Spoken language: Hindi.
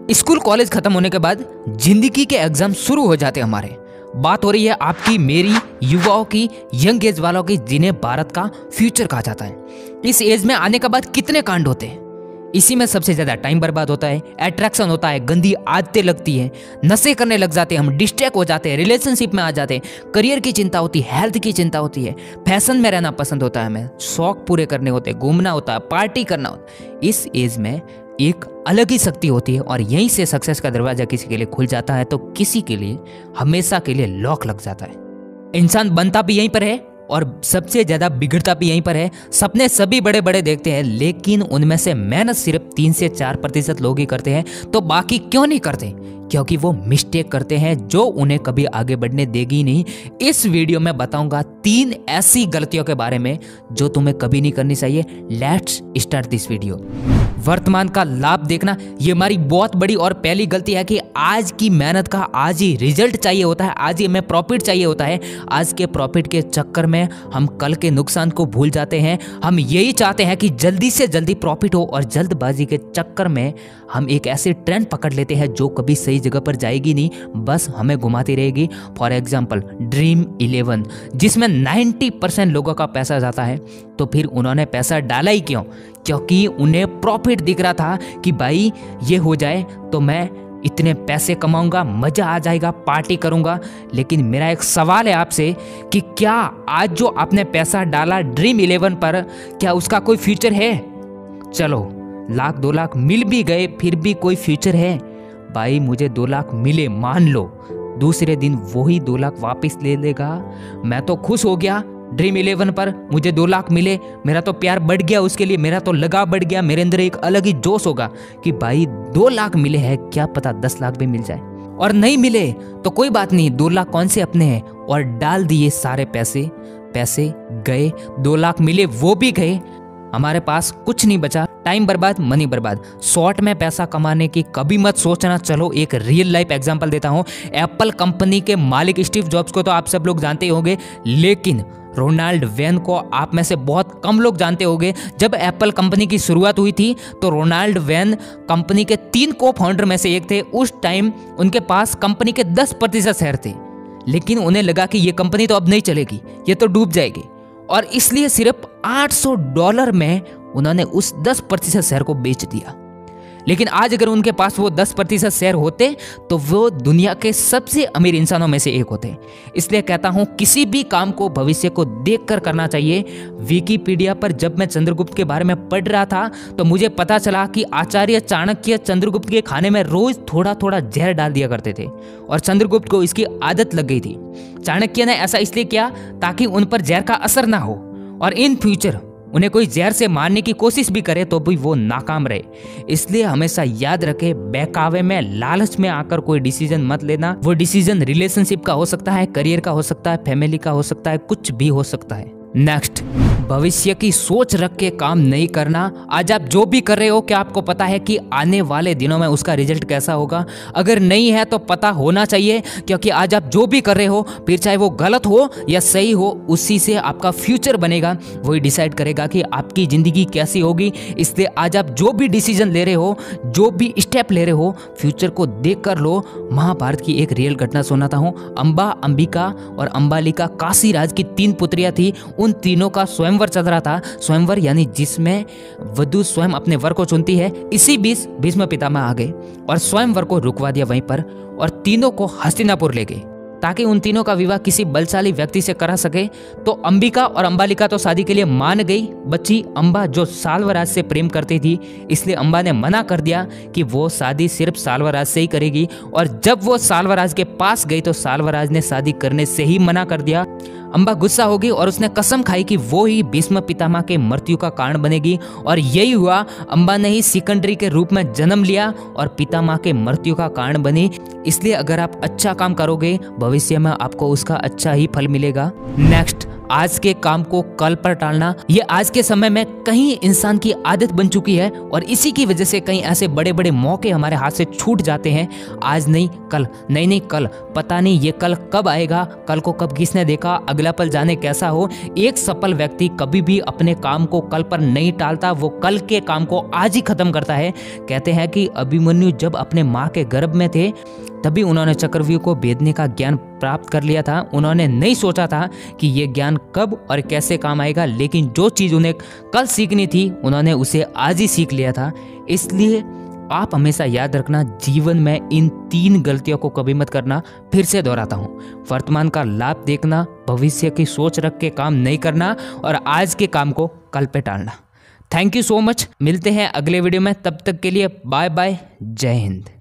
स्कूल कॉलेज खत्म होने के बाद जिंदगी के एग्जाम शुरू हो जाते हमारे। बात हो रही है आपकी, मेरी, युवाओं की, यंग एज वालों की, जिन्हें भारत का फ्यूचर कहा जाता है। इस एज में आने के बाद कितने कांड होते हैं। इसी में सबसे ज्यादा टाइम बर्बाद होता है, अट्रैक्शन होता है, गंदी आदतें लगती हैं, नशे करने लग जाते हैं, हम डिस्ट्रैक्ट हो जाते हैं, रिलेशनशिप में आ जाते हैं, करियर की चिंता होती है, हेल्थ की चिंता होती है, फैशन में रहना पसंद होता है, हमें शौक पूरे करने होते हैं, घूमना होता है, पार्टी करना होता है। इस एज में एक अलग ही शक्ति होती है और यहीं से सक्सेस का दरवाजा किसी के लिए खुल जाता है तो किसी के लिए हमेशा के लिए लॉक लग जाता है। इंसान बनता भी यहीं पर है और सबसे ज्यादा बिगड़ता भी यहीं पर है। सपने सभी बड़े बड़े देखते हैं लेकिन उनमें से मेहनत सिर्फ 3 से 4% लोग ही करते हैं। तो बाकी क्यों नहीं करते? क्योंकि वो मिस्टेक करते हैं जो उन्हें कभी आगे बढ़ने देगी नहीं। इस वीडियो में बताऊंगा 3 ऐसी गलतियों के बारे में जो तुम्हें कभी नहीं करनी चाहिए। Let's start this video. वर्तमान का लाभ देखना ये हमारी बहुत बड़ी और पहली गलती है कि आज की मेहनत का आज ही रिजल्ट चाहिए होता है, आज ही हमें प्रॉफिट चाहिए होता है। आज के प्रॉफिट के चक्कर में हम कल के नुकसान को भूल जाते हैं। हम यही चाहते हैं कि जल्दी से जल्दी प्रॉफिट हो और जल्दबाजी के चक्कर में हम एक ऐसे ट्रेंड पकड़ लेते हैं जो कभी सही जगह पर जाएगी नहीं, बस हमें घुमाती रहेगी। फॉर एग्जाम्पल ड्रीम 11 जिसमें 90% लोगों का पैसा जाता है। तो फिर उन्होंने पैसा डाला ही क्यों? क्योंकि उन्हें प्रॉफिट दिख रहा था कि भाई ये हो जाए तो मैं इतने पैसे कमाऊंगा, मजा आ जाएगा, पार्टी करूंगा। लेकिन मेरा एक सवाल है आपसे कि क्या आज जो आपने पैसा डाला ड्रीम 11 पर, क्या उसका कोई फ्यूचर है? चलो 1 लाख 2 लाख मिल भी गए फिर भी कोई फ्यूचर है? भाई मुझे 2 लाख मिले मान लो, दूसरे दिन वही 2 लाख वापस ले लेगा। मैं तो खुश हो गया ड्रीम 11 पर, मुझे 2 लाख मिले, मेरा तो प्यार बढ़ गया उसके लिए, मेरा तो लगाव बढ़ गया, मेरे अंदर एक अलग ही जोश होगा कि भाई 2 लाख मिले हैं, क्या पता 10 लाख भी मिल जाए। और नहीं मिले तो कोई बात नहीं, 2 लाख कौन से अपने हैं। और डाल दिए सारे पैसे, पैसे गए, 2 लाख मिले वो भी गए, हमारे पास कुछ नहीं बचा। टाइम बर्बाद, मनी बर्बाद। शॉर्ट में पैसा कमाने की कभी मत सोचना। चलो एक रियल लाइफ एग्जांपल देता हूं। एप्पल कंपनी के मालिक स्टीव जॉब्स को तो आप सब लोग जानते ही होंगे, लेकिन रोनाल्ड वेन को आप में से बहुत कम लोग जानते होंगे। जब एप्पल कंपनी की शुरुआत हुई थी तो रोनाल्ड वेन कंपनी के 3 को फाउंडर में से एक थे। उस टाइम उनके पास कंपनी के 10% शेयर थे, लेकिन उन्हें लगा कि ये कंपनी तो अब नहीं चलेगी, ये तो डूब जाएगी, और इसलिए सिर्फ $800 में उन्होंने उस 10% शेयर को बेच दिया। लेकिन आज अगर उनके पास वो 10% शेयर होते तो वो दुनिया के सबसे अमीर इंसानों में से एक होते। इसलिए कहता हूं किसी भी काम को भविष्य को देखकर करना चाहिए। विकिपीडिया पर जब मैं चंद्रगुप्त के बारे में पढ़ रहा था तो मुझे पता चला कि आचार्य चाणक्य चंद्रगुप्त के खाने में रोज थोड़ा थोड़ा जहर डाल दिया करते थे और चंद्रगुप्त को इसकी आदत लग गई थी। चाणक्य ने ऐसा इसलिए किया ताकि उन पर जहर का असर ना हो और इन फ्यूचर उन्हें कोई जहर से मारने की कोशिश भी करे तो भी वो नाकाम रहे। इसलिए हमेशा याद रखे, बहकावे में, लालच में आकर कोई डिसीजन मत लेना। वो डिसीजन रिलेशनशिप का हो सकता है, करियर का हो सकता है, फैमिली का हो सकता है, कुछ भी हो सकता है। नेक्स्ट, भविष्य की सोच रख के काम नहीं करना। आज आप जो भी कर रहे हो क्या आपको पता है कि आने वाले दिनों में उसका रिजल्ट कैसा होगा? अगर नहीं है तो पता होना चाहिए, क्योंकि आज आप जो भी कर रहे हो, फिर चाहे वो गलत हो या सही हो, उसी से आपका फ्यूचर बनेगा। वही डिसाइड करेगा कि आपकी जिंदगी कैसी होगी। इसलिए आज आप जो भी डिसीजन ले रहे हो, जो भी स्टेप ले रहे हो, फ्यूचर को देख कर लो। महाभारत की एक रियल घटना सुनाता हूँ। अंबा, अंबिका और अंबालिका काशीराज की 3 पुत्रियां थी। उन तीनों का स्वयंवर चल रहा था। स्वयंवर यानी जिसमें वधु स्वयं अपने वर को चुनती है। इसी बीच भीष्म पितामह आ गए और स्वयंवर को रुकवा दिया वहीं पर और तीनों को हस्तिनापुर ले गए ताकि उन तीनों का विवाह किसी बलशाली व्यक्ति से करा सके। तो अंबिका और अंबालिका तो शादी के लिए मान गई। बच्ची अंबा जो साल्वराज से प्रेम करती थी, इसलिए अंबा ने मना कर दिया कि वो शादी सिर्फ साल्वराज से ही करेगी। और जब वो साल्वराज के पास गई तो साल्वराज ने शादी करने से ही मना कर दिया। अंबा गुस्सा होगी और उसने कसम खाई कि वो ही भीष्म पितामह के मृत्यु का कारण बनेगी। और यही हुआ, अंबा ने ही सिकंदरी के रूप में जन्म लिया और पितामह के मृत्यु का कारण बनी। इसलिए अगर आप अच्छा काम करोगे भविष्य में आपको उसका अच्छा ही फल मिलेगा। नेक्स्ट, आज के काम को कल पर टालना ये आज के समय में कहीं इंसान की आदत बन चुकी है और इसी की वजह से कई ऐसे बड़े बड़े मौके हमारे हाथ से छूट जाते हैं। आज नहीं कल, नहीं कल, पता नहीं ये कल कब आएगा, कल को कब किसने देखा, अगला पल जाने कैसा हो। एक सफल व्यक्ति कभी भी अपने काम को कल पर नहीं टालता, वो कल के काम को आज ही खत्म करता है। कहते हैं कि अभिमन्यु जब अपने माँ के गर्भ में थे तभी उन्होंने चक्रव्यूह को भेदने का ज्ञान प्राप्त कर लिया था। उन्होंने नहीं सोचा था कि ये ज्ञान कब और कैसे काम आएगा, लेकिन जो चीज़ उन्हें कल सीखनी थी उन्होंने उसे आज ही सीख लिया था। इसलिए आप हमेशा याद रखना, जीवन में इन 3 गलतियों को कभी मत करना। फिर से दोहराता हूँ, वर्तमान का लाभ देखना, भविष्य की सोच रख के काम नहीं करना और आज के काम को कल पे टालना। Thank you so much. मिलते हैं अगले वीडियो में, तब तक के लिए बाय बाय, जय हिंद।